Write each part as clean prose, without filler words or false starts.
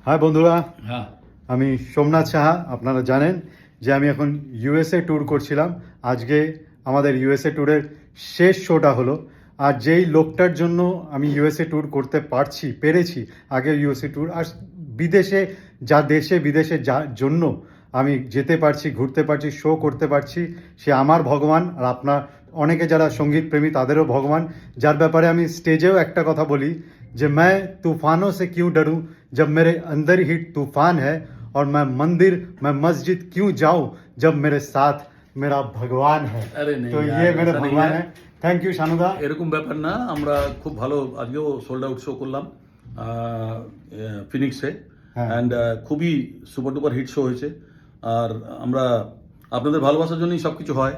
High বন্ধুরা, হ্যাঁ আমি সোমনাথ সাহা। আপনারা জানেন যে আমি এখন ইউএসএ ট্যুর করছিলাম। আজকে আমাদের ইউএসএ ট্যুরের শেষ শোটা হলো। আর যেই লোকটার জন্য আমি ইউএসএ ট্যুর করতে পেরেছি আগে ইউএসএ ট্যুর, আর বিদেশে দেশে বিদেশে জন্য আমি যেতে পারছি, ঘুরতে পারছি, শো করতে পারছি, সে আমার ভগবান। আর আপনার অনেকে যারা সঙ্গীত প্রেমী তাদেরও ভগবান। যার ব্যাপারে আমি স্টেজেও একটা কথা বলি যে मैं तूफानों से क्यों डरूं जब मेरे अंदर ही तूफान है, और मैं मस्जिद क्यों जाऊं जब मेरे साथ मेरा भगवान है। अरे नहीं तो यार, ये मेरे ऐसा नहीं भगवान है। है। Thank you Shanuda. এরকম ব্যাপার না, আমরা খুব ভালো আজকেও সোল্ড আউট শো করলাম ফিনিক্সে, হ্যাঁ। অ্যান্ড খুবই সুপার ডুপার হিট শো হয়েছে। আর আমরা আপনাদের ভালোবাসার জন্যই সব কিছু হয়।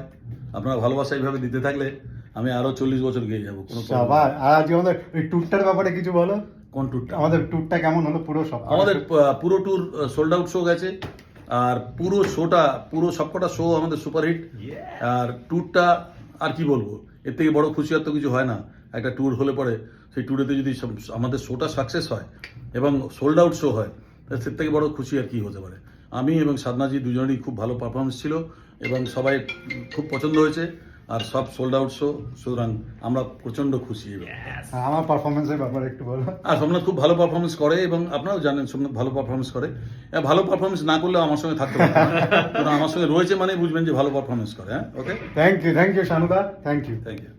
আপনারা ভালোবাসা এইভাবে দিতে থাকলে আমি আরো 40 বছর গিয়ে যাবো, কোনো problem নেই। সবার আর আজকে আমাদের এই ট্যুরটার ব্যাপারে কিছু বলো। কোন ট্যুরটা? আমাদের ট্যুরটা কেমন হলো পুরো সব? আমাদের পুরো ট্যুর সোল্ড আউট শো গেছে, আর পুরো সবকটা শো আমাদের সুপারহিট। আর ট্যুরটা আর কি বলবো, এর থেকে বড় খুশি আর তো কিছু হয় না। একটা ট্যুর হলে পরে সেই ট্যুরেতে যদি আমাদের শোটা সাকসেস হয় এবং সোল্ড আউট শো হয়, তার থেকে বড় খুশি আর কি হতে পারে। আমি এবং সাধনাজি দুজনেরই খুব ভালো পারফরমেন্স ছিল এবং সবাই খুব পছন্দ হয়েছে, আর সব সোল্ড আউট শো, সুতরাং আমরা প্রচন্ড খুশি। আমার পারফরমেন্সের ব্যাপারে একটু বলো। আর সোমনাথ খুব ভালো পারফরমেন্স করে এবং আপনারাও জানেন সোমনাথ ভালো পারফরমেন্স করে। ভালো পারফরমেন্স না করলে আমার সঙ্গে থাকতে পারবে না, কারণ আমার সঙ্গে রয়েছে মানে বুঝবেন যে ভালো পারফরমেন্স করে। হ্যাঁ, ওকে, থ্যাংক ইউ শানুদা, থ্যাংক ইউ। Thank you.